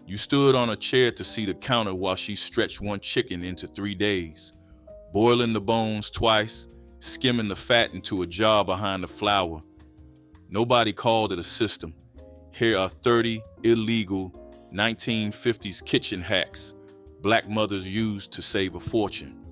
You stood on a chair to see the counter while she stretched one chicken into 3 days, boiling the bones twice, skimming the fat into a jar behind the flour. Nobody called it a system. Here are 30 illegal 1950s kitchen hacks black mothers used to save a fortune.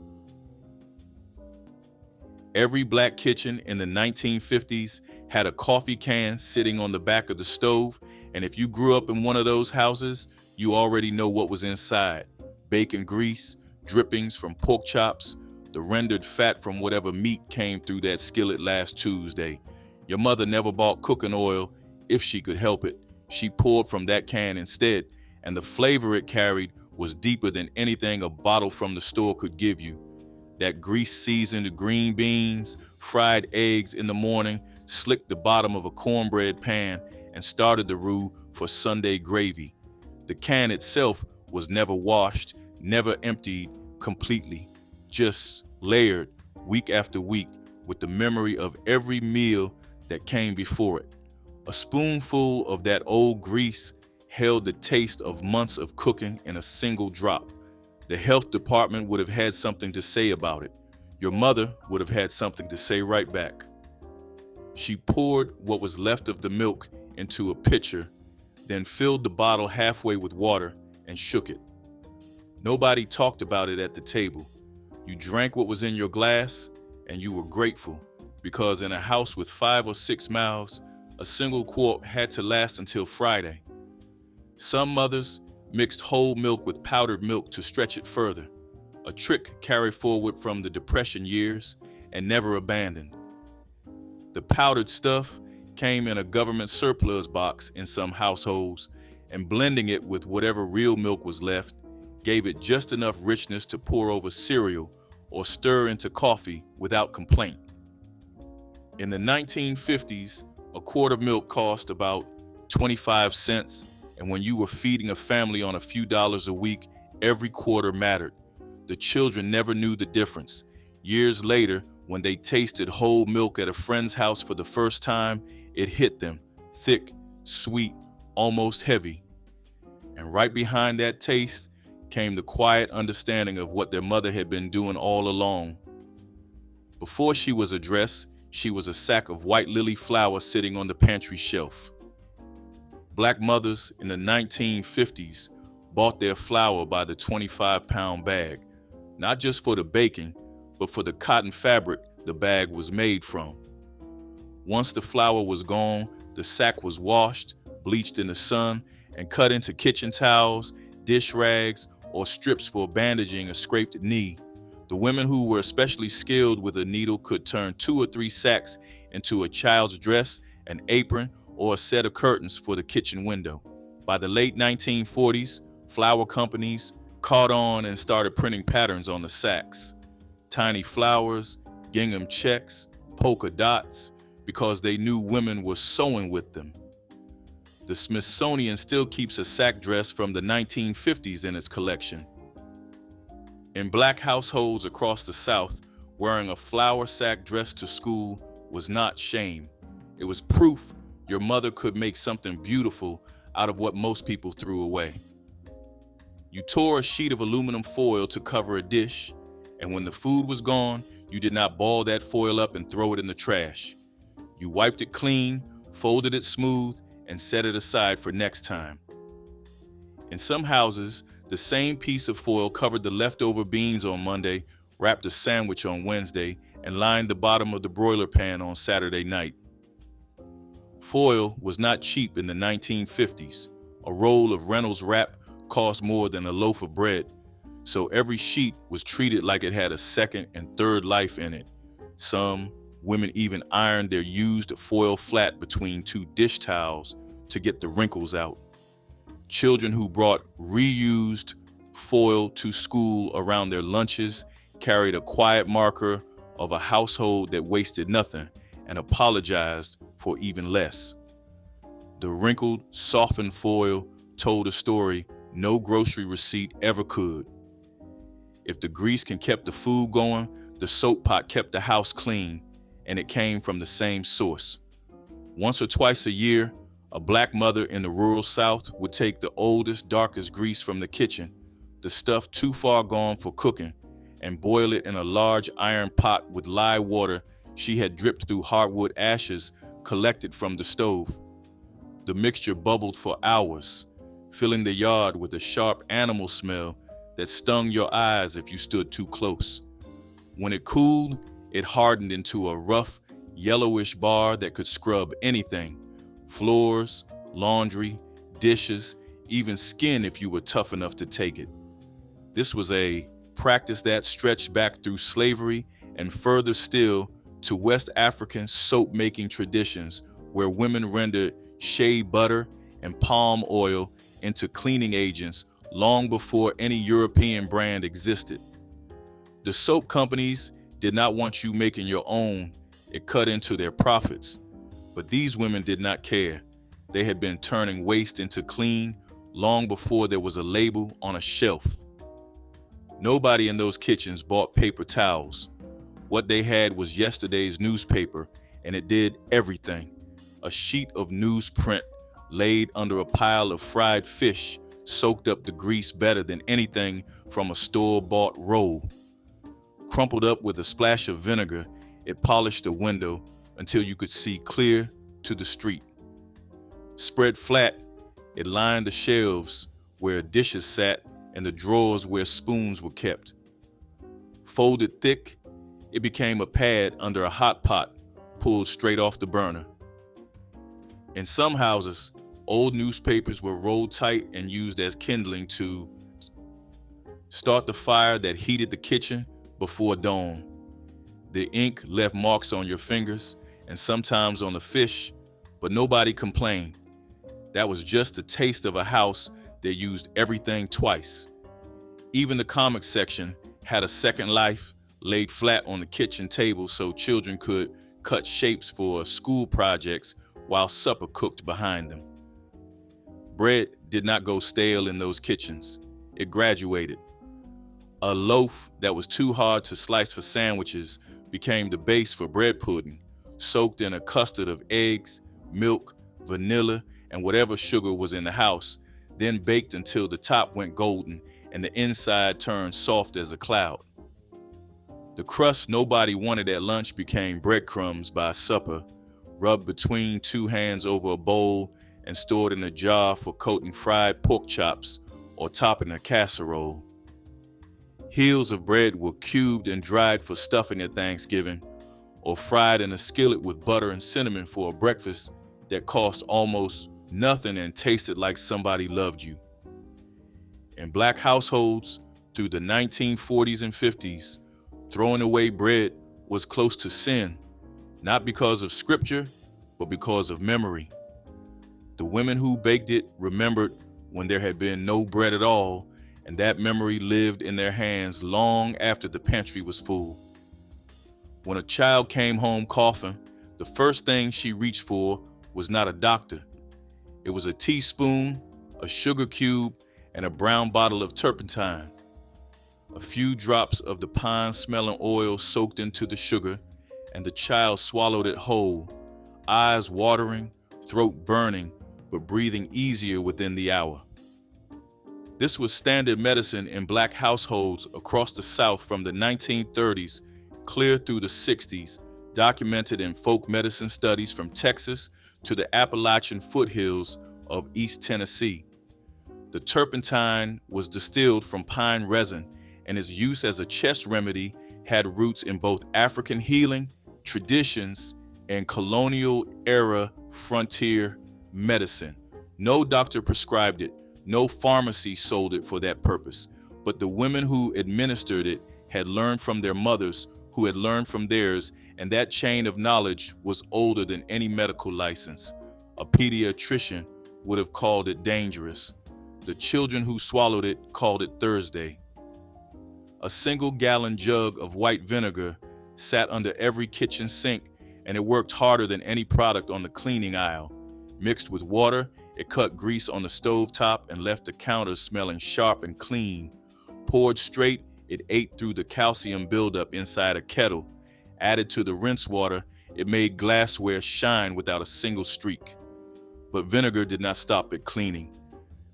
Every black kitchen in the 1950s had a coffee can sitting on the back of the stove, and if you grew up in one of those houses, you already know what was inside. Bacon grease, drippings from pork chops, the rendered fat from whatever meat came through that skillet last Tuesday. Your mother never bought cooking oil if she could help it. She poured from that can instead, and the flavor it carried was deeper than anything a bottle from the store could give you. That grease-seasoned green beans, fried eggs in the morning, slicked the bottom of a cornbread pan, and started the roux for Sunday gravy. The can itself was never washed, never emptied completely, just layered week after week with the memory of every meal that came before it. A spoonful of that old grease held the taste of months of cooking in a single drop. The health department would have had something to say about it. Your mother would have had something to say right back. She poured what was left of the milk into a pitcher, then filled the bottle halfway with water and shook it. Nobody talked about it at the table. You drank what was in your glass, and you were grateful, because in a house with 5 or 6 mouths, a single quart had to last until Friday. Some mothers mixed whole milk with powdered milk to stretch it further, a trick carried forward from the Depression years and never abandoned. The powdered stuff came in a government surplus box in some households, and blending it with whatever real milk was left gave it just enough richness to pour over cereal or stir into coffee without complaint. In the 1950s, a quart of milk cost about 25 cents, and when you were feeding a family on a few dollars a week, every quarter mattered. The children never knew the difference. Years later, when they tasted whole milk at a friend's house for the first time, it hit them, thick, sweet, almost heavy. And right behind that taste came the quiet understanding of what their mother had been doing all along. Before she was a dress, she was a sack of white lily flour sitting on the pantry shelf. Black mothers in the 1950s bought their flour by the 25-pound bag, not just for the baking, but for the cotton fabric the bag was made from. Once the flour was gone, the sack was washed, bleached in the sun, and cut into kitchen towels, dish rags, or strips for bandaging a scraped knee. The women who were especially skilled with a needle could turn 2 or 3 sacks into a child's dress, an apron, or a set of curtains for the kitchen window. By the late 1940s, flour companies caught on and started printing patterns on the sacks. Tiny flowers, gingham checks, polka dots, because they knew women were sewing with them. The Smithsonian still keeps a sack dress from the 1950s in its collection. In black households across the South, wearing a flour sack dress to school was not shame. It was proof your mother could make something beautiful out of what most people threw away. You tore a sheet of aluminum foil to cover a dish, and when the food was gone, you did not ball that foil up and throw it in the trash. You wiped it clean, folded it smooth, and set it aside for next time. In some houses, the same piece of foil covered the leftover beans on Monday, wrapped a sandwich on Wednesday, and lined the bottom of the broiler pan on Saturday night. Foil was not cheap in the 1950s. A roll of Reynolds wrap cost more than a loaf of bread, so every sheet was treated like it had a second and third life in it. Some women even ironed their used foil flat between 2 dish towels to get the wrinkles out. Children who brought reused foil to school around their lunches carried a quiet marker of a household that wasted nothing and apologized for even less. The wrinkled, softened foil told a story no grocery receipt ever could. If the grease can keep the food going, the soap pot kept the house clean, and it came from the same source. Once or twice a year, A black mother in the rural South would take the oldest, darkest grease from the kitchen, the stuff too far gone for cooking, and boil it in a large iron pot with lye water she had dripped through hardwood ashes collected from the stove. The mixture bubbled for hours, filling the yard with a sharp animal smell that stung your eyes if you stood too close. When it cooled, it hardened into a rough, yellowish bar that could scrub anything: floors, laundry, dishes, even skin if you were tough enough to take it. This was a practice that stretched back through slavery and further still to West African soap-making traditions, where women rendered shea butter and palm oil into cleaning agents long before any European brand existed. The soap companies did not want you making your own. It cut into their profits. But these women did not care. They had been turning waste into clean long before there was a label on a shelf. Nobody in those kitchens bought paper towels. What they had was yesterday's newspaper, and it did everything. A sheet of newsprint laid under a pile of fried fish soaked up the grease better than anything from a store-bought roll. Crumpled up with a splash of vinegar, it polished the window until you could see clear to the street. Spread flat, it lined the shelves where dishes sat and the drawers where spoons were kept. Folded thick, it became a pad under a hot pot pulled straight off the burner. In some houses, old newspapers were rolled tight and used as kindling to start the fire that heated the kitchen before dawn. The ink left marks on your fingers and sometimes on the fish, but nobody complained. That was just a taste of a house that used everything twice. Even the comics section had a second life, laid flat on the kitchen table so children could cut shapes for school projects while supper cooked behind them. Bread did not go stale in those kitchens. It graduated. A loaf that was too hard to slice for sandwiches became the base for bread pudding, soaked in a custard of eggs, milk, vanilla, and whatever sugar was in the house, then baked until the top went golden and the inside turned soft as a cloud. The crust nobody wanted at lunch became breadcrumbs by supper, rubbed between two hands over a bowl and stored in a jar for coating fried pork chops or topping a casserole. Heels of bread were cubed and dried for stuffing at Thanksgiving, or fried in a skillet with butter and cinnamon for a breakfast that cost almost nothing and tasted like somebody loved you. In black households through the 1940s and 50s, throwing away bread was close to sin, not because of scripture, but because of memory. The women who baked it remembered when there had been no bread at all, and that memory lived in their hands long after the pantry was full. When a child came home coughing, the first thing she reached for was not a doctor. It was a teaspoon, a sugar cube, and a brown bottle of turpentine. A few drops of the pine-smelling oil soaked into the sugar, and the child swallowed it whole, eyes watering, throat burning, but breathing easier within the hour. This was standard medicine in black households across the South from the 1930s clear through the 60s, documented in folk medicine studies from Texas to the Appalachian foothills of East Tennessee. The turpentine was distilled from pine resin, and its use as a chest remedy had roots in both African healing traditions and colonial-era frontier medicine. No doctor prescribed it, no pharmacy sold it for that purpose, but the women who administered it had learned from their mothers, who had learned from theirs, and that chain of knowledge was older than any medical license. A pediatrician would have called it dangerous. The children who swallowed it called it Thursday. A single-gallon jug of white vinegar sat under every kitchen sink, and it worked harder than any product on the cleaning aisle. Mixed with water, it cut grease on the stovetop and left the counters smelling sharp and clean. Poured straight, it ate through the calcium buildup inside a kettle. Added to the rinse water, it made glassware shine without a single streak. But vinegar did not stop at cleaning.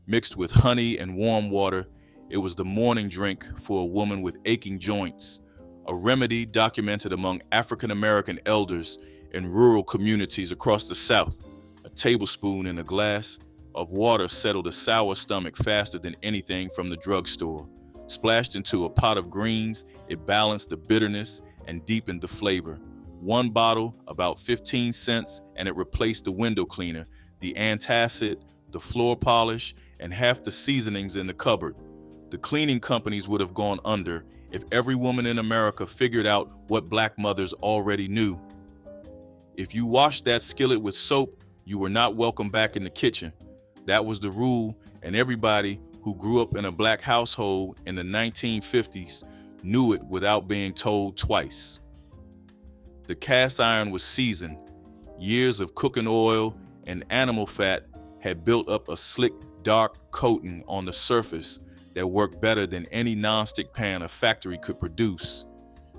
Mixed with honey and warm water, it was the morning drink for a woman with aching joints, a remedy documented among African American elders in rural communities across the South. A tablespoon in a glass of water settled a sour stomach faster than anything from the drugstore. Splashed into a pot of greens, it balanced the bitterness and deepened the flavor. One bottle, about 15 cents, and it replaced the window cleaner, the antacid, the floor polish, and half the seasonings in the cupboard. The cleaning companies would have gone under if every woman in America figured out what black mothers already knew. If you washed that skillet with soap, you were not welcome back in the kitchen. That was the rule, and everybody who grew up in a black household in the 1950s knew it without being told twice. The cast iron was seasoned. Years of cooking oil and animal fat had built up a slick, dark coating on the surface that worked better than any nonstick pan a factory could produce.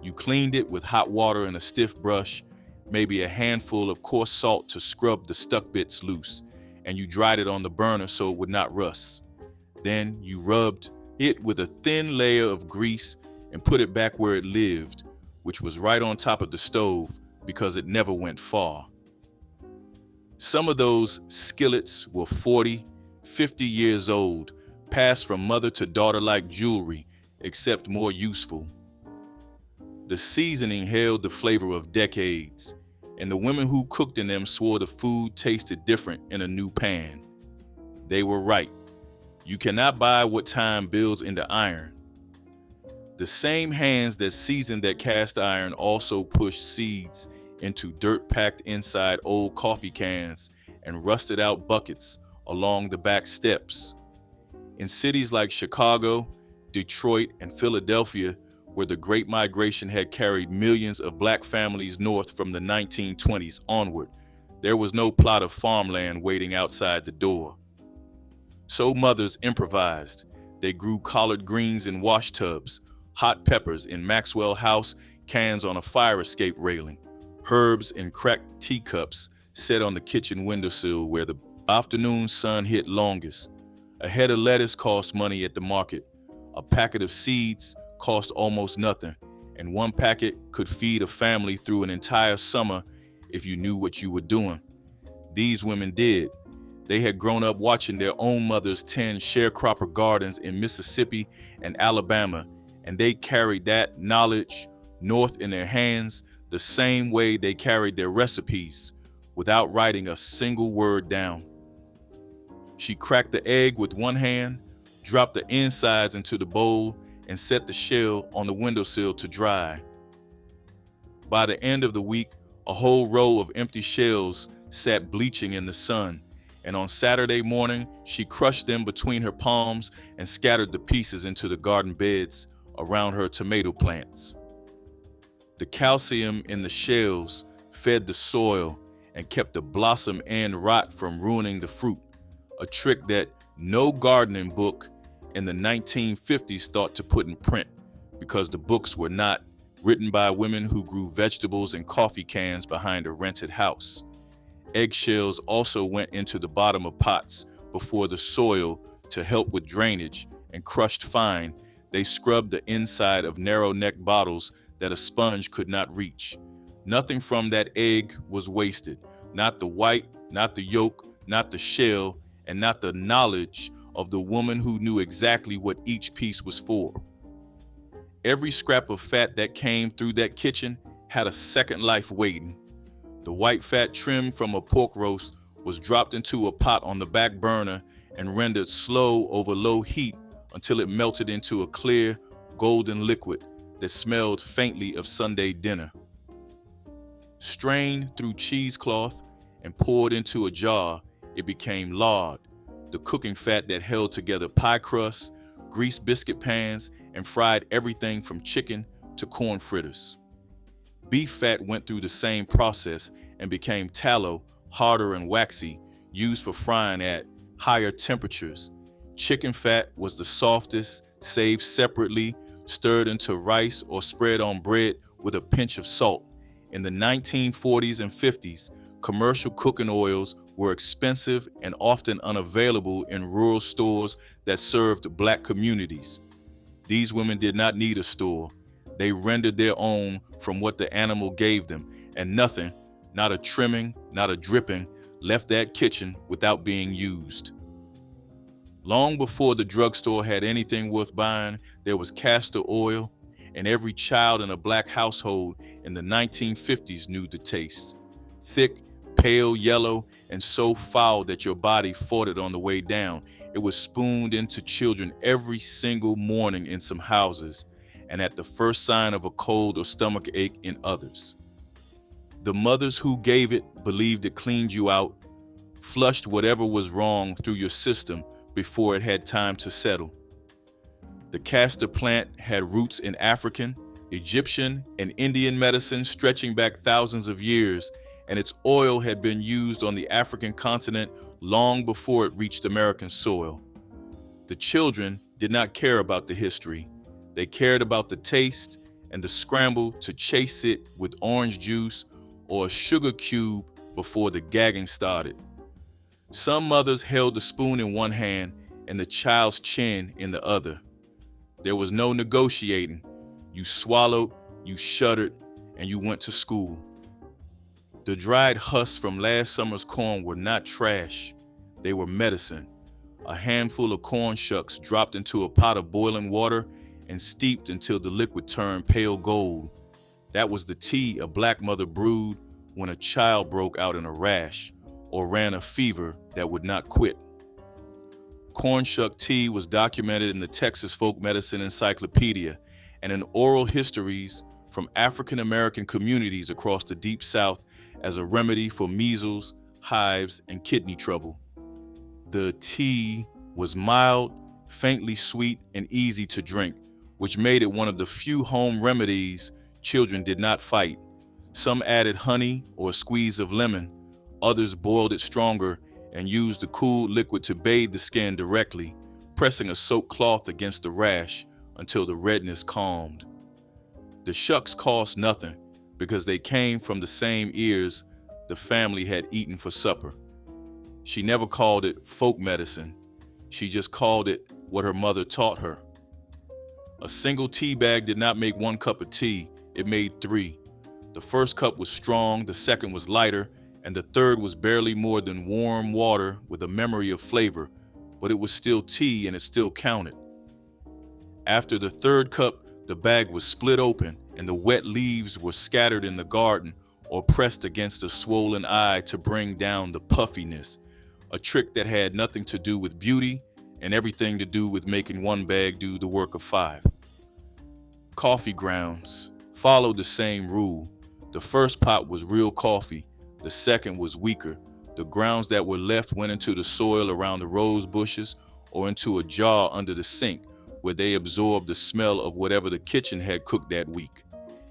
You cleaned it with hot water and a stiff brush, maybe a handful of coarse salt to scrub the stuck bits loose, and you dried it on the burner so it would not rust. Then you rubbed it with a thin layer of grease and put it back where it lived, which was right on top of the stove because it never went far. Some of those skillets were 40, 50 years old, passed from mother to daughter like jewelry, except more useful. The seasoning held the flavor of decades, and the women who cooked in them swore the food tasted different in a new pan. They were right. You cannot buy what time builds into iron. The same hands that seasoned that cast iron also pushed seeds into dirt-packed inside old coffee cans and rusted out buckets along the back steps. In cities like Chicago, Detroit, and Philadelphia, where the Great Migration had carried millions of black families north from the 1920s onward, there was no plot of farmland waiting outside the door. So mothers improvised. They grew collard greens in wash tubs, hot peppers in Maxwell House cans on a fire escape railing, herbs in cracked teacups set on the kitchen windowsill where the afternoon sun hit longest. A head of lettuce cost money at the market. A packet of seeds cost almost nothing, and one packet could feed a family through an entire summer if you knew what you were doing. These women did. They had grown up watching their own mothers tend sharecropper gardens in Mississippi and Alabama, and they carried that knowledge north in their hands the same way they carried their recipes, without writing a single word down. She cracked the egg with one hand, dropped the insides into the bowl, and set the shell on the windowsill to dry. By the end of the week, a whole row of empty shells sat bleaching in the sun, and on Saturday morning, she crushed them between her palms and scattered the pieces into the garden beds around her tomato plants. The calcium in the shells fed the soil and kept the blossom and rot from ruining the fruit, a trick that no gardening book in the 1950s thought to put in print because the books were not written by women who grew vegetables in coffee cans behind a rented house. Eggshells also went into the bottom of pots before the soil to help with drainage, and crushed fine, they scrubbed the inside of narrow-necked bottles that a sponge could not reach. Nothing from that egg was wasted, not the white, not the yolk, not the shell, and not the knowledge of the woman who knew exactly what each piece was for. Every scrap of fat that came through that kitchen had a second life waiting. The white fat trimmed from a pork roast was dropped into a pot on the back burner and rendered slow over low heat until it melted into a clear, golden liquid that smelled faintly of Sunday dinner. Strained through cheesecloth and poured into a jar, it became lard, the cooking fat that held together pie crusts, greased biscuit pans, and fried everything from chicken to corn fritters. Beef fat went through the same process and became tallow, harder and waxy, used for frying at higher temperatures. Chicken fat was the softest, saved separately, stirred into rice or spread on bread with a pinch of salt. In the 1940s and 50s, commercial cooking oils were expensive and often unavailable in rural stores that served Black communities. These women did not need a store. They rendered their own from what the animal gave them, and nothing, not a trimming, not a dripping, left that kitchen without being used. Long before the drugstore had anything worth buying, there was castor oil, and every child in a Black household in the 1950s knew the taste. Thick, pale yellow, and so foul that your body fought it on the way down. It was spooned into children every single morning in some houses, and at the first sign of a cold or stomach ache in others. The mothers who gave it believed it cleaned you out, flushed whatever was wrong through your system before it had time to settle. The castor plant had roots in African, Egyptian, and Indian medicine stretching back thousands of years, and its oil had been used on the African continent long before it reached American soil. The children did not care about the history. They cared about the taste and the scramble to chase it with orange juice or a sugar cube before the gagging started. Some mothers held the spoon in one hand and the child's chin in the other. There was no negotiating. You swallowed, you shuddered, and you went to school. The dried husks from last summer's corn were not trash. They were medicine. A handful of corn shucks dropped into a pot of boiling water and steeped until the liquid turned pale gold. That was the tea a Black mother brewed when a child broke out in a rash or ran a fever that would not quit. Corn shuck tea was documented in the Texas Folk Medicine Encyclopedia and in oral histories from African American communities across the Deep South as a remedy for measles, hives, and kidney trouble. The tea was mild, faintly sweet, and easy to drink, which made it one of the few home remedies children did not fight. Some added honey or a squeeze of lemon. Others boiled it stronger and used the cooled liquid to bathe the skin directly, pressing a soaked cloth against the rash until the redness calmed. The shucks cost nothing because they came from the same ears the family had eaten for supper. She never called it folk medicine. She just called it what her mother taught her. A single tea bag did not make 1 cup of tea, it made 3. The first cup was strong, the second was lighter, and the third was barely more than warm water with a memory of flavor, but it was still tea and it still counted. After the third cup, the bag was split open and the wet leaves were scattered in the garden or pressed against a swollen eye to bring down the puffiness, a trick that had nothing to do with beauty and everything to do with making 1 bag do the work of 5. Coffee grounds followed the same rule. The first pot was real coffee. The second was weaker. The grounds that were left went into the soil around the rose bushes or into a jar under the sink where they absorbed the smell of whatever the kitchen had cooked that week.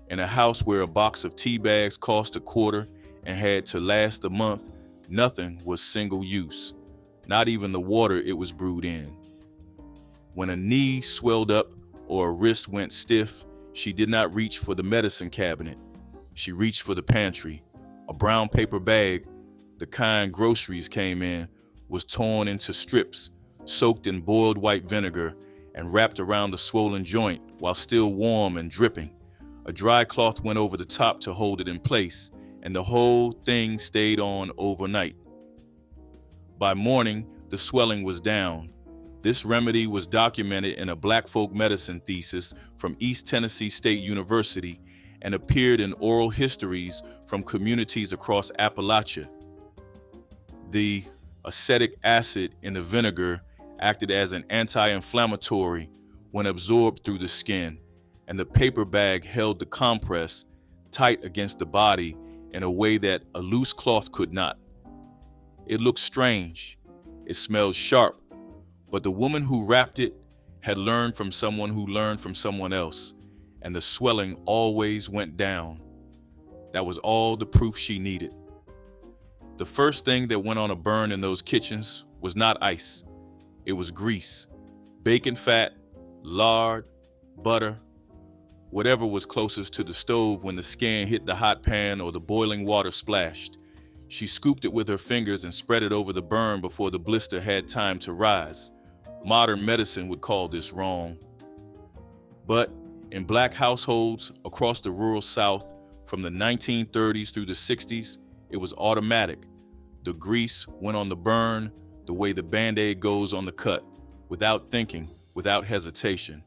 In a house where a box of tea bags cost $0.25 and had to last a month, nothing was single use, not even the water it was brewed in. When a knee swelled up or a wrist went stiff, she did not reach for the medicine cabinet. She reached for the pantry. A brown paper bag, the kind groceries came in, was torn into strips, soaked in boiled white vinegar, and wrapped around the swollen joint while still warm and dripping. A dry cloth went over the top to hold it in place, and the whole thing stayed on overnight. By morning, the swelling was down. This remedy was documented in a Black folk medicine thesis from East Tennessee State University and appeared in oral histories from communities across Appalachia. The acetic acid in the vinegar acted as an anti-inflammatory when absorbed through the skin, and the paper bag held the compress tight against the body in a way that a loose cloth could not. It looked strange. It smelled sharp, but the woman who wrapped it had learned from someone who learned from someone else, and the swelling always went down. That was all the proof she needed. The first thing that went on a burn in those kitchens was not ice. It was grease, bacon fat, lard, butter, whatever was closest to the stove when the skin hit the hot pan or the boiling water splashed. She scooped it with her fingers and spread it over the burn before the blister had time to rise. Modern medicine would call this wrong. But in Black households across the rural South from the 1930s through the 60s, it was automatic. The grease went on the burn the way the Band-Aid goes on the cut, without thinking, without hesitation.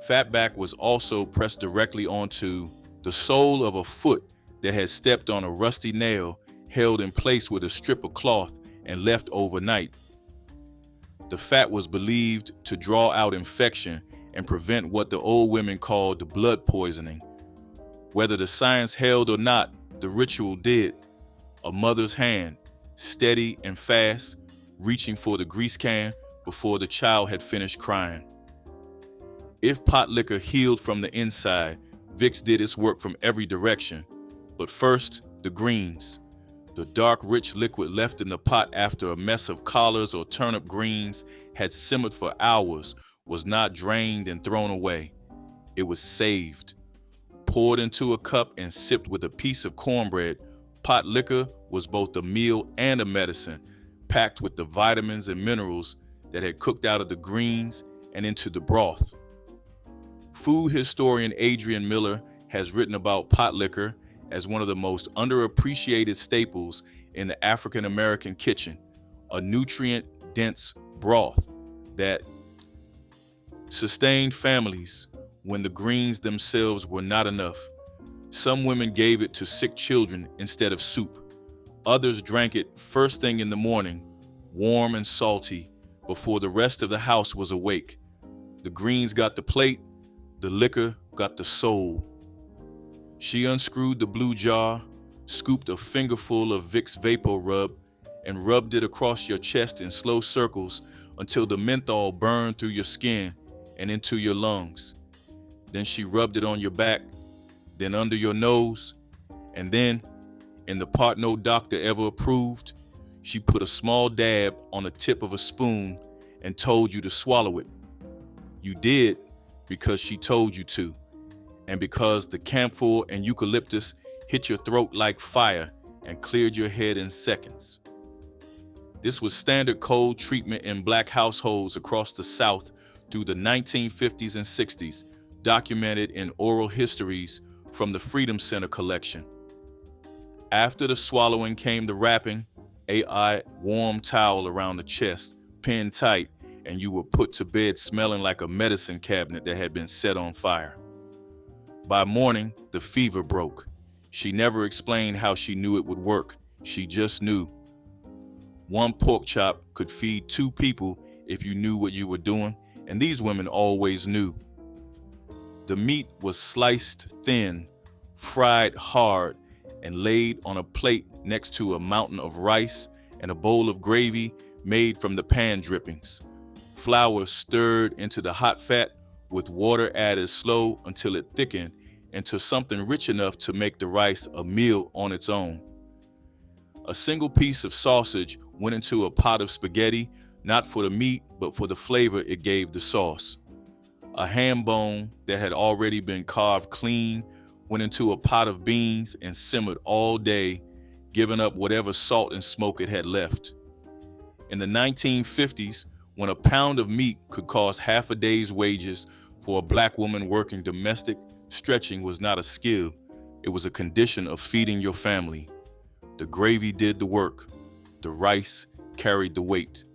Fatback was also pressed directly onto the sole of a foot that had stepped on a rusty nail held in place with a strip of cloth and left overnight. The fat was believed to draw out infection and prevent what the old women called the blood poisoning. Whether the science held or not, the ritual did. A mother's hand, steady and fast, reaching for the grease can before the child had finished crying. If Potlikker healed from the inside, Vicks did its work from every direction. But first, the greens. The dark, rich liquid left in the pot after a mess of collards or turnip greens had simmered for hours was not drained and thrown away. It was saved. Poured into a cup and sipped with a piece of cornbread, Potlikker was both a meal and a medicine, packed with the vitamins and minerals that had cooked out of the greens and into the broth. Food historian Adrian Miller has written about Potlikker as one of the most underappreciated staples in the African American kitchen, a nutrient-dense broth that sustained families when the greens themselves were not enough. Some women gave it to sick children instead of soup. Others drank it first thing in the morning, warm and salty, before the rest of the house was awake. The greens got the plate, the liquor got the soul. She unscrewed the blue jar, scooped a fingerful of Vicks VapoRub, and rubbed it across your chest in slow circles until the menthol burned through your skin and into your lungs. Then she rubbed it on your back, then under your nose, and then, in the part no doctor ever approved, she put a small dab on the tip of a spoon and told you to swallow it. You did because she told you to, and because the camphor and eucalyptus hit your throat like fire and cleared your head in seconds. This was standard cold treatment in Black households across the South through the 1950s and 60s, documented in oral histories from the Freedom Center collection. After the swallowing came the wrapping, a warm towel around the chest, pinned tight, and you were put to bed smelling like a medicine cabinet that had been set on fire. By morning, the fever broke. She never explained how she knew it would work. She just knew. One pork chop could feed 2 people if you knew what you were doing, and these women always knew. The meat was sliced thin, fried hard, and laid on a plate next to a mountain of rice and a bowl of gravy made from the pan drippings. Flour stirred into the hot fat with water added slow until it thickened into something rich enough to make the rice a meal on its own. A single piece of sausage went into a pot of spaghetti, not for the meat, but for the flavor it gave the sauce. A ham bone that had already been carved clean went into a pot of beans and simmered all day, giving up whatever salt and smoke it had left. In the 1950s, when a pound of meat could cost half a day's wages for a Black woman working domestic, stretching was not a skill. It was a condition of feeding your family. The gravy did the work. The rice carried the weight.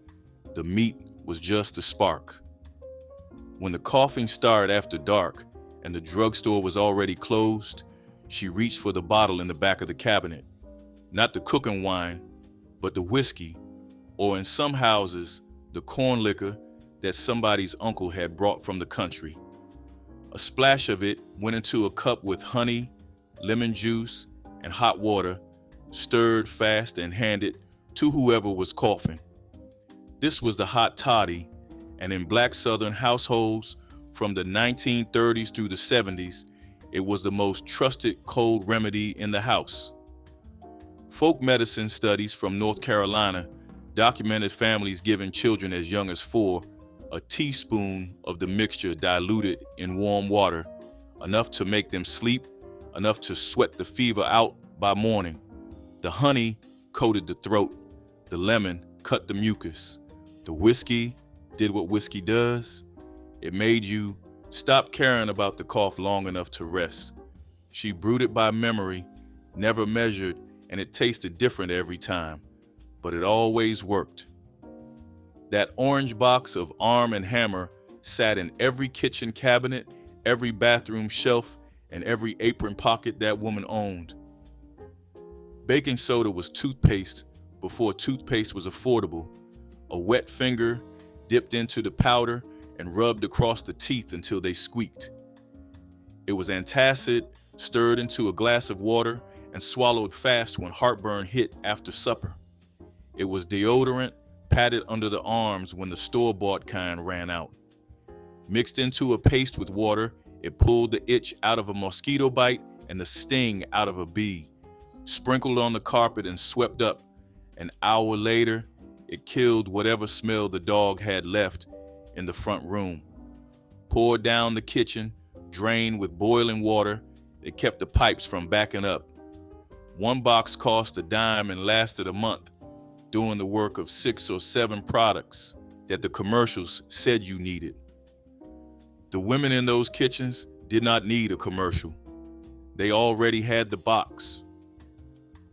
The meat was just a spark. When the coughing started after dark and the drugstore was already closed, she reached for the bottle in the back of the cabinet. Not the cooking wine, but the whiskey, or in some houses, the corn liquor that somebody's uncle had brought from the country. A splash of it went into a cup with honey, lemon juice, and hot water, stirred fast and handed to whoever was coughing. This was the hot toddy, and in Black Southern households from the 1930s through the 70s, it was the most trusted cold remedy in the house. Folk medicine studies from North Carolina documented families giving children as young as 4 a teaspoon of the mixture diluted in warm water, enough to make them sleep, enough to sweat the fever out by morning. The honey coated the throat. The lemon cut the mucus. The whiskey did what whiskey does. It made you stop caring about the cough long enough to rest. She brewed it by memory, never measured, and it tasted different every time, but it always worked. That orange box of Arm & Hammer sat in every kitchen cabinet, every bathroom shelf, and every apron pocket that woman owned. Baking soda was toothpaste before toothpaste was affordable. A wet finger dipped into the powder and rubbed across the teeth until they squeaked. It was antacid, stirred into a glass of water, and swallowed fast when heartburn hit after supper. It was deodorant, patted under the arms when the store-bought kind ran out. Mixed into a paste with water, it pulled the itch out of a mosquito bite and the sting out of a bee. Sprinkled on the carpet and swept up. An hour later, it killed whatever smell the dog had left in the front room. Poured down the kitchen, drained with boiling water, it kept the pipes from backing up. One box cost a dime and lasted a month, doing the work of 6 or 7 products that the commercials said you needed. The women in those kitchens did not need a commercial. They already had the box.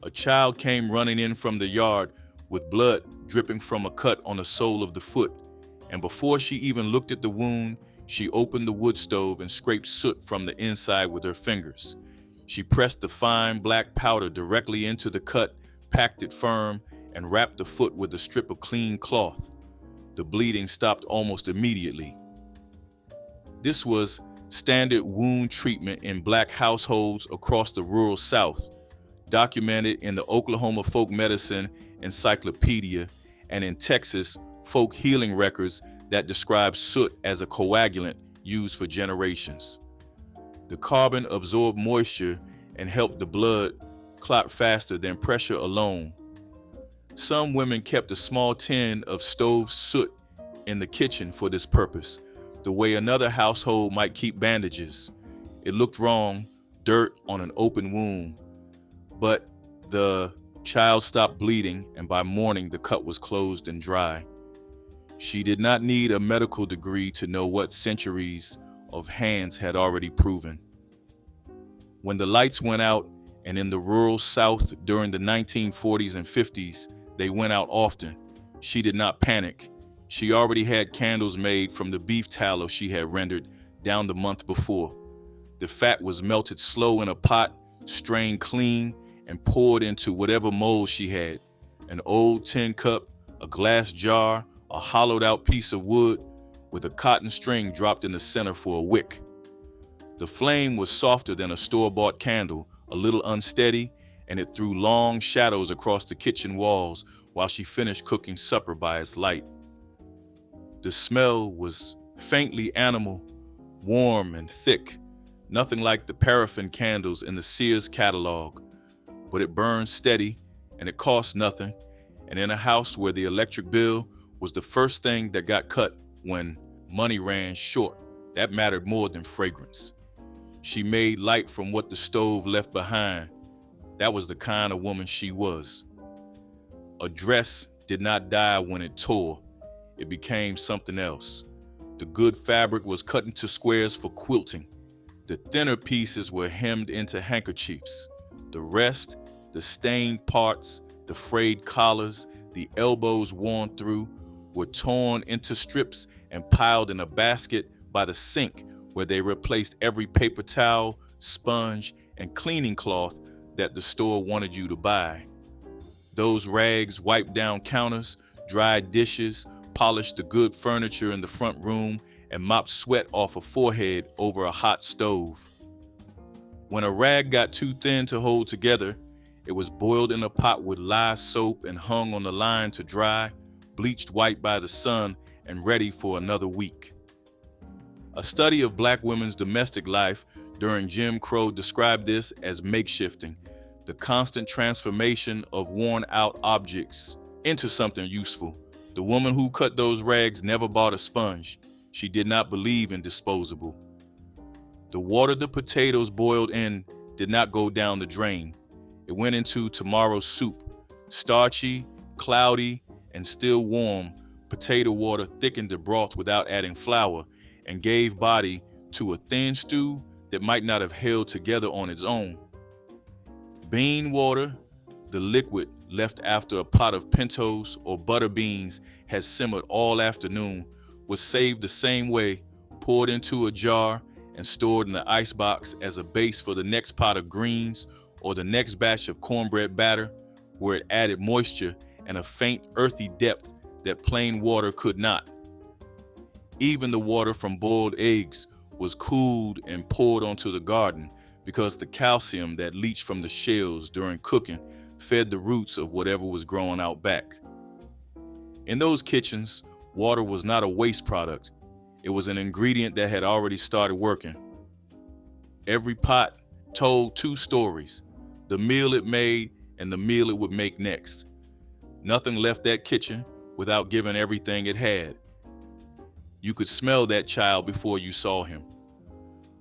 A child came running in from the yard with blood dripping from a cut on the sole of the foot, and before she even looked at the wound, she opened the wood stove and scraped soot from the inside with her fingers. She pressed the fine black powder directly into the cut, packed it firm, and wrapped the foot with a strip of clean cloth. The bleeding stopped almost immediately. This was standard wound treatment in black households across the rural South, documented in the Oklahoma Folk Medicine Encyclopedia and in Texas folk healing records that describe soot as a coagulant used for generations. The carbon absorbed moisture and helped the blood clot faster than pressure alone. Some women kept a small tin of stove soot in the kitchen for this purpose, the way another household might keep bandages. It looked wrong, dirt on an open wound, but the child stopped bleeding, and by morning the cut was closed and dry. She did not need a medical degree to know what centuries of hands had already proven. When the lights went out, and in the rural South during the 1940s and 50s, they went out often, she did not panic. She already had candles made from the beef tallow she had rendered down the month before. The fat was melted slow in a pot, strained clean, and poured into whatever mold she had. An old tin cup, a glass jar, a hollowed out piece of wood with a cotton string dropped in the center for a wick. The flame was softer than a store-bought candle, a little unsteady, and it threw long shadows across the kitchen walls while she finished cooking supper by its light. The smell was faintly animal, warm and thick, nothing like the paraffin candles in the Sears catalog, but it burned steady and it cost nothing, and in a house where the electric bill was the first thing that got cut when money ran short, that mattered more than fragrance. She made light from what the stove left behind. That was the kind of woman she was. A dress did not die when it tore. It became something else. The good fabric was cut into squares for quilting. The thinner pieces were hemmed into handkerchiefs. The rest, the stained parts, the frayed collars, the elbows worn through, were torn into strips and piled in a basket by the sink where they replaced every paper towel, sponge, and cleaning cloth that the store wanted you to buy. Those rags wiped down counters, dried dishes, polished the good furniture in the front room, and mopped sweat off a forehead over a hot stove. When a rag got too thin to hold together, it was boiled in a pot with lye soap and hung on the line to dry, bleached white by the sun, and ready for another week. A study of black women's domestic life during Jim Crow described this as makeshifting, the constant transformation of worn-out objects into something useful. The woman who cut those rags never bought a sponge. She did not believe in disposable. The water the potatoes boiled in did not go down the drain. It went into tomorrow's soup, starchy, cloudy, and still warm. Potato water thickened the broth without adding flour and gave body to a thin stew that might not have held together on its own. Bean water, the liquid left after a pot of pintos or butter beans had simmered all afternoon, was saved the same way, poured into a jar and stored in the icebox as a base for the next pot of greens or the next batch of cornbread batter, where it added moisture and a faint earthy depth that plain water could not. Even the water from boiled eggs was cooled and poured onto the garden because the calcium that leached from the shells during cooking fed the roots of whatever was growing out back. In those kitchens, water was not a waste product. It was an ingredient that had already started working. Every pot told two stories, the meal it made and the meal it would make next. Nothing left that kitchen without giving everything it had. You could smell that child before you saw him.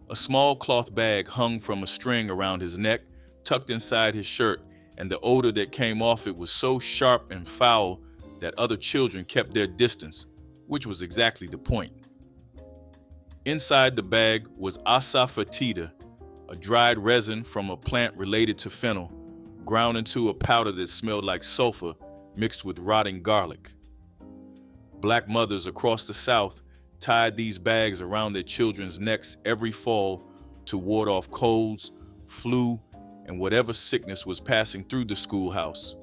A small cloth bag hung from a string around his neck, tucked inside his shirt, and the odor that came off it was so sharp and foul that other children kept their distance, which was exactly the point. Inside the bag was Asafetida, a dried resin from a plant related to fennel, ground into a powder that smelled like sulfur mixed with rotting garlic. Black mothers across the South tied these bags around their children's necks every fall to ward off colds, flu, and whatever sickness was passing through the schoolhouse.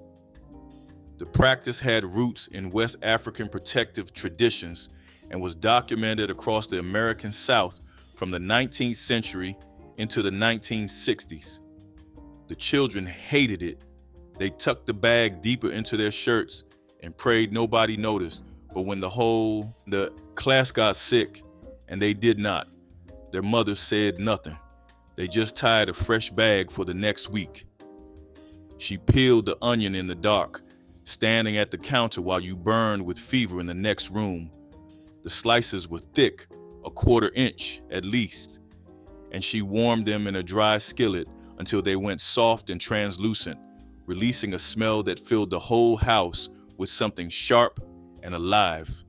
The practice had roots in West African protective traditions and was documented across the American South from the 19th century into the 1960s. The children hated it. They tucked the bag deeper into their shirts and prayed nobody noticed. But when the class got sick, and they did not, their mothers said nothing. They just tied a fresh bag for the next week. She peeled the onion in the dark, standing at the counter while you burned with fever in the next room. The slices were thick, a quarter inch at least, and she warmed them in a dry skillet until they went soft and translucent, releasing a smell that filled the whole house with something sharp and alive.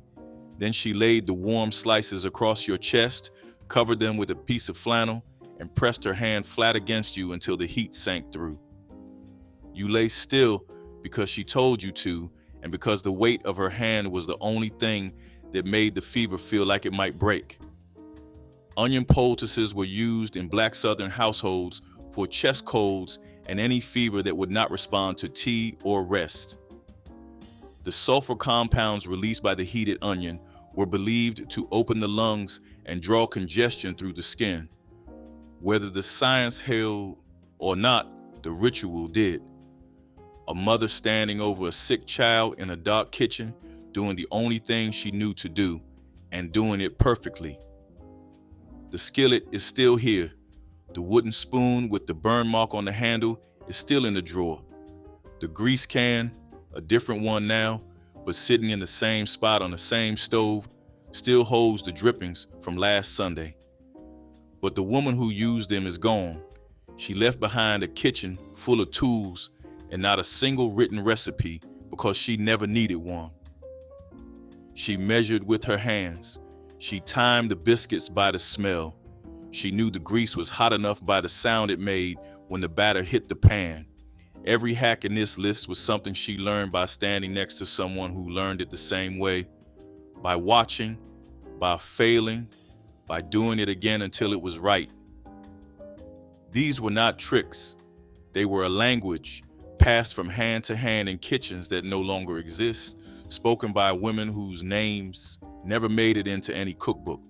Then she laid the warm slices across your chest, covered them with a piece of flannel, and pressed her hand flat against you until the heat sank through. You lay still because she told you to, and because the weight of her hand was the only thing that made the fever feel like it might break. Onion poultices were used in Black Southern households for chest colds and any fever that would not respond to tea or rest. The sulfur compounds released by the heated onion were believed to open the lungs and draw congestion through the skin. Whether the science held or not, the ritual did. A mother standing over a sick child in a dark kitchen, doing the only thing she knew to do, and doing it perfectly. The skillet is still here. The wooden spoon with the burn mark on the handle is still in the drawer. The grease can, a different one now, but sitting in the same spot on the same stove, still holds the drippings from last Sunday. But the woman who used them is gone. She left behind a kitchen full of tools and not a single written recipe because she never needed one. She measured with her hands. She timed the biscuits by the smell. She knew the grease was hot enough by the sound it made when the batter hit the pan. Every hack in this list was something she learned by standing next to someone who learned it the same way, by watching, by failing, by doing it again until it was right. These were not tricks. They were a language passed from hand to hand in kitchens that no longer exist, spoken by women whose names never made it into any cookbook.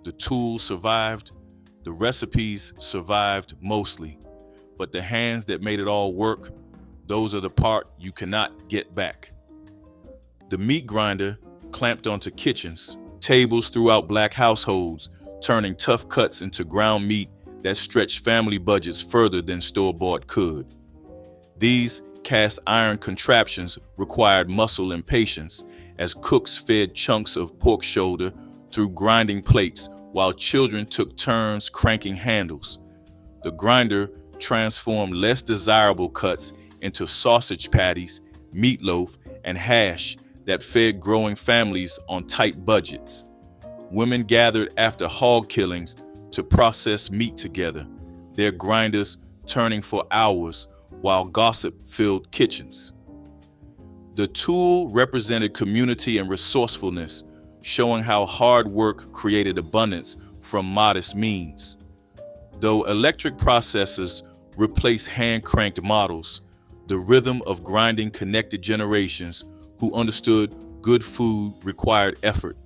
The tools survived, the recipes survived mostly, but the hands that made it all work, those are the part you cannot get back. The meat grinder clamped onto kitchens, tables throughout Black households, turning tough cuts into ground meat that stretched family budgets further than store-bought could. These cast iron contraptions required muscle and patience as cooks fed chunks of pork shoulder through grinding plates while children took turns cranking handles. The grinder transformed less desirable cuts into sausage patties, meatloaf, and hash that fed growing families on tight budgets. Women gathered after hog killings to process meat together, their grinders turning for hours while gossip filled kitchens. The tool represented community and resourcefulness, showing how hard work created abundance from modest means. Though electric processors replaced hand-cranked models, the rhythm of grinding connected generations who understood good food required effort.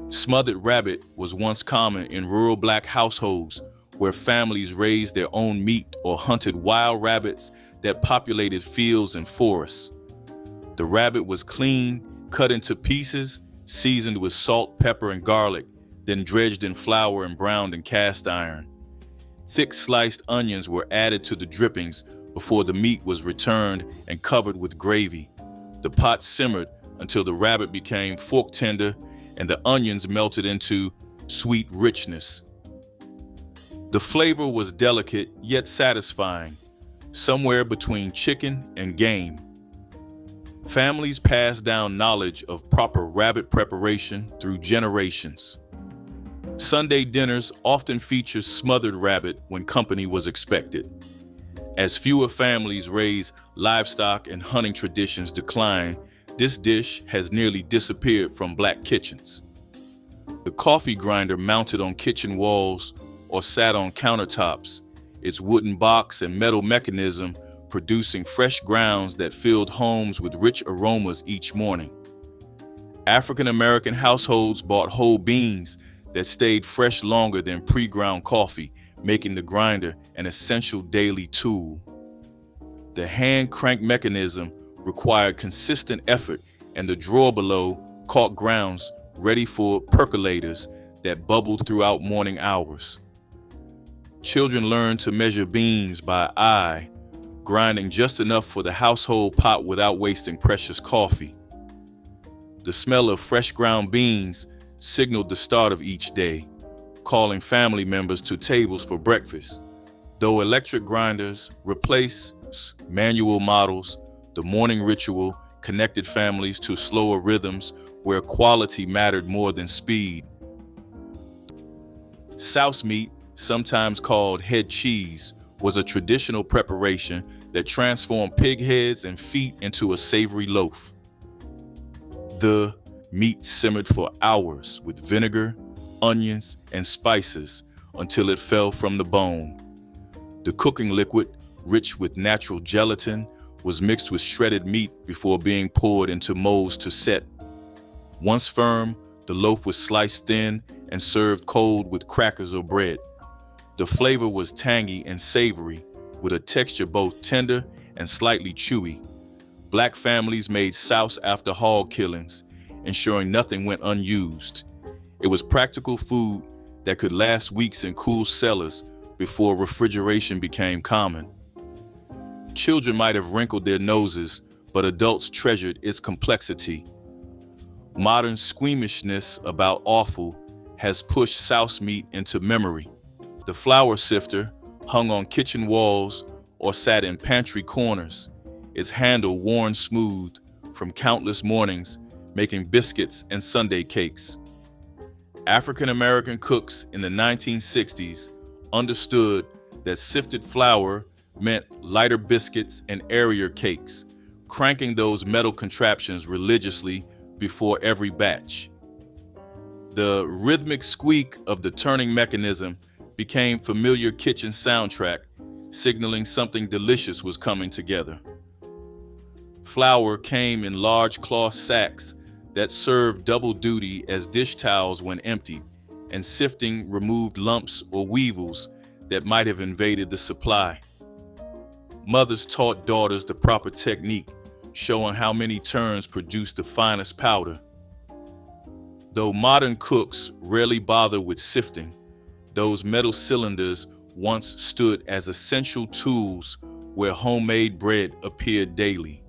Smothered rabbit was once common in rural Black households where families raised their own meat or hunted wild rabbits that populated fields and forests. The rabbit was cleaned, cut into pieces, seasoned with salt, pepper, and garlic, then dredged in flour and browned in cast iron. Thick sliced onions were added to the drippings before the meat was returned and covered with gravy. The pot simmered until the rabbit became fork tender and the onions melted into sweet richness. The flavor was delicate yet satisfying, somewhere between chicken and game. Families passed down knowledge of proper rabbit preparation through generations. Sunday dinners often featured smothered rabbit when company was expected. As fewer families raised livestock and hunting traditions declined, this dish has nearly disappeared from Black kitchens. The coffee grinder mounted on kitchen walls or sat on countertops, its wooden box and metal mechanism producing fresh grounds that filled homes with rich aromas each morning. African American households bought whole beans that stayed fresh longer than pre-ground coffee, making the grinder an essential daily tool. The hand crank mechanism required consistent effort, and the drawer below caught grounds ready for percolators that bubbled throughout morning hours. Children learned to measure beans by eye, grinding just enough for the household pot without wasting precious coffee. The smell of fresh ground beans signaled the start of each day, calling family members to tables for breakfast. Though electric grinders replaced manual models, the morning ritual connected families to slower rhythms where quality mattered more than speed. Souse meat, sometimes called head cheese, was a traditional preparation that transformed pig heads and feet into a savory loaf. The meat simmered for hours with vinegar, onions, and spices until it fell from the bone. The cooking liquid, rich with natural gelatin, was mixed with shredded meat before being poured into molds to set. Once firm, the loaf was sliced thin and served cold with crackers or bread. The flavor was tangy and savory, with a texture both tender and slightly chewy. Black families made souse after hog killings, ensuring nothing went unused. It was practical food that could last weeks in cool cellars before refrigeration became common. Children might have wrinkled their noses, but adults treasured its complexity. Modern squeamishness about offal has pushed souse meat into memory. The flour sifter hung on kitchen walls or sat in pantry corners, its handle worn smooth from countless mornings making biscuits and Sunday cakes. African American cooks in the 1960s understood that sifted flour meant lighter biscuits and airier cakes, cranking those metal contraptions religiously before every batch. The rhythmic squeak of the turning mechanism became familiar kitchen soundtrack, signaling something delicious was coming together. Flour came in large cloth sacks that served double duty as dish towels when emptied, and sifting removed lumps or weevils that might have invaded the supply. Mothers taught daughters the proper technique, showing how many turns produced the finest powder. Though modern cooks rarely bother with sifting, those metal cylinders once stood as essential tools where homemade bread appeared daily.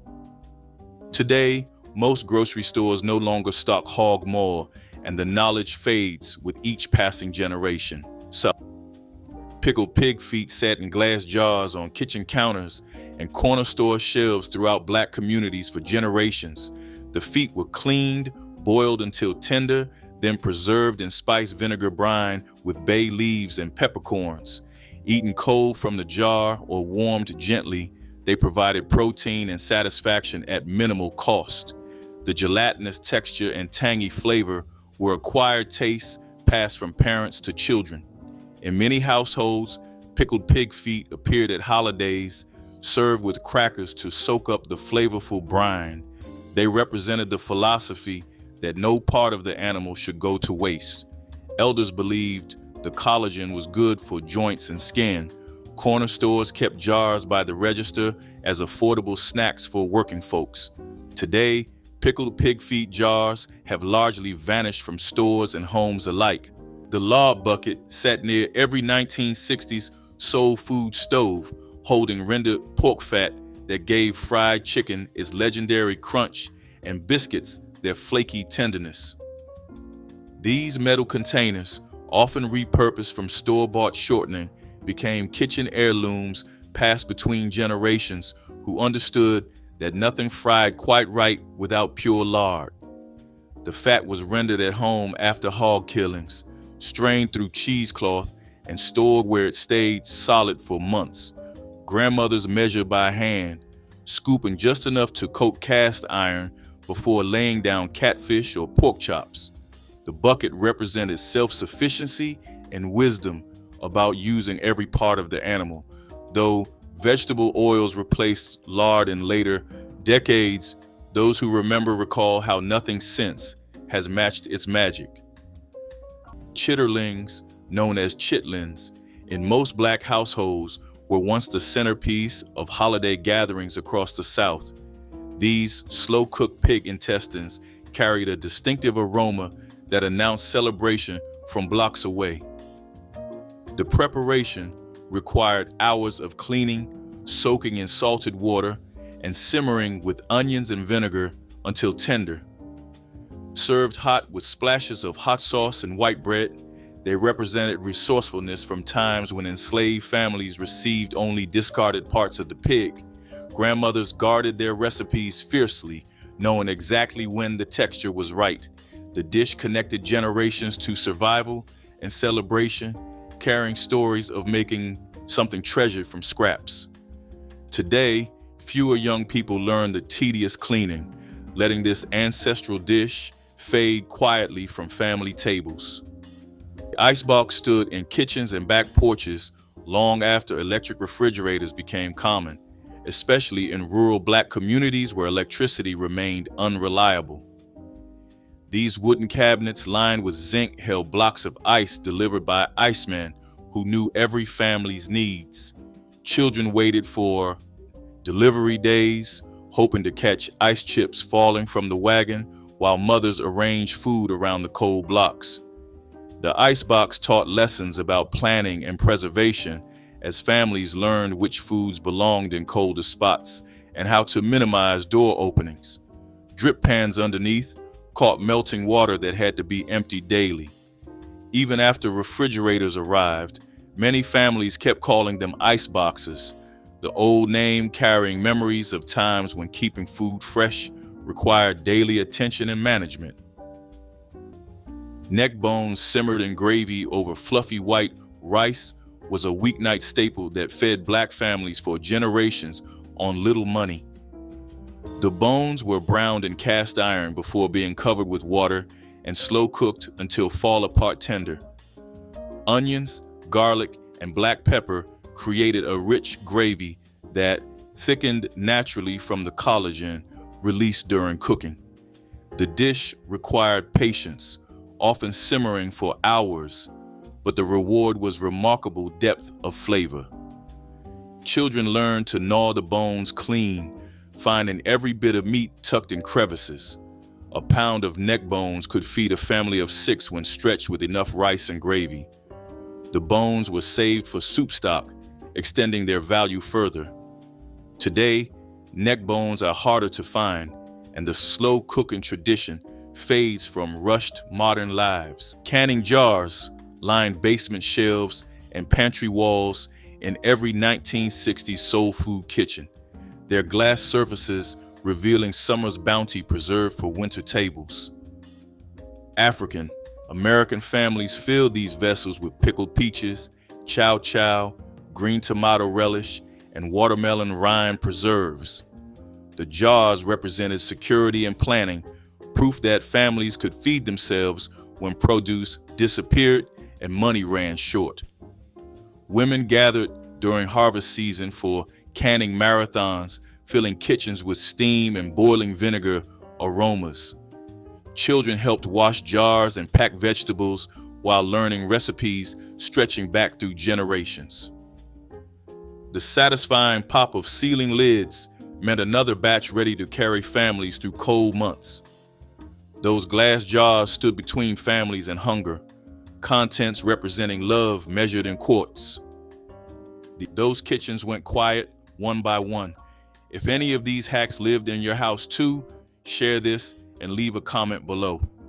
Today, most grocery stores no longer stock hog maw, and the knowledge fades with each passing generation. So, Pickled pig feet sat in glass jars on kitchen counters and corner store shelves throughout Black communities for generations. The feet were cleaned, boiled until tender, then preserved in spiced vinegar brine with bay leaves and peppercorns. Eaten cold from the jar or warmed gently, they provided protein and satisfaction at minimal cost. The gelatinous texture and tangy flavor were acquired tastes passed from parents to children. In many households, pickled pig feet appeared at holidays, served with crackers to soak up the flavorful brine. They represented the philosophy that no part of the animal should go to waste. Elders believed the collagen was good for joints and skin. Corner stores kept jars by the register as affordable snacks for working folks. Today, pickled pig feet jars have largely vanished from stores and homes alike. The lard bucket sat near every 1960s soul food stove, holding rendered pork fat that gave fried chicken its legendary crunch and biscuits their flaky tenderness. These metal containers, often repurposed from store-bought shortening, became kitchen heirlooms passed between generations who understood that nothing fried quite right without pure lard. The fat was rendered at home after hog killings, strained through cheesecloth, and stored where it stayed solid for months. Grandmothers measured by hand, scooping just enough to coat cast iron before laying down catfish or pork chops. The bucket represented self-sufficiency and wisdom about using every part of the animal. Though vegetable oils replaced lard in later decades, those who remember recall how nothing since has matched its magic. Chitterlings, known as chitlins, in most Black households were once the centerpiece of holiday gatherings across the South. These slow-cooked pig intestines carried a distinctive aroma that announced celebration from blocks away. The preparation required hours of cleaning, soaking in salted water, and simmering with onions and vinegar until tender. Served hot with splashes of hot sauce and white bread, they represented resourcefulness from times when enslaved families received only discarded parts of the pig. Grandmothers guarded their recipes fiercely, knowing exactly when the texture was right. The dish connected generations to survival and celebration, carrying stories of making something treasured from scraps. Today, fewer young people learn the tedious cleaning, letting this ancestral dish fade quietly from family tables. The icebox stood in kitchens and back porches long after electric refrigerators became common, especially in rural Black communities where electricity remained unreliable. These wooden cabinets lined with zinc held blocks of ice delivered by icemen who knew every family's needs. Children waited for delivery days, hoping to catch ice chips falling from the wagon, while mothers arranged food around the cold blocks. The icebox taught lessons about planning and preservation as families learned which foods belonged in colder spots and how to minimize door openings. Drip pans underneath caught melting water that had to be emptied daily. Even after refrigerators arrived, many families kept calling them ice boxes, the old name carrying memories of times when keeping food fresh required daily attention and management. Neck bones simmered in gravy over fluffy white rice was a weeknight staple that fed Black families for generations on little money. The bones were browned in cast iron before being covered with water and slow cooked until fall apart tender. Onions, garlic, and black pepper created a rich gravy that thickened naturally from the collagen released during cooking. The dish required patience, often simmering for hours, but the reward was remarkable depth of flavor. Children learned to gnaw the bones clean, finding every bit of meat tucked in crevices. A pound of neck bones could feed a family of 6 when stretched with enough rice and gravy. The bones were saved for soup stock, extending their value further. Today, neck bones are harder to find, and the slow cooking tradition fades from rushed modern lives. Canning jars lined basement shelves and pantry walls in every 1960s soul food kitchen, their glass surfaces revealing summer's bounty preserved for winter tables. African American families filled these vessels with pickled peaches, chow chow, green tomato relish, and watermelon rind preserves. The jars represented security and planning, proof that families could feed themselves when produce disappeared and money ran short. Women gathered during harvest season for canning marathons, filling kitchens with steam and boiling vinegar aromas. Children helped wash jars and pack vegetables while learning recipes stretching back through generations. The satisfying pop of sealing lids meant another batch ready to carry families through cold months. Those glass jars stood between families and hunger, contents representing love measured in quarts. Those kitchens went quiet one by one. If any of these hacks lived in your house too, share this and leave a comment below.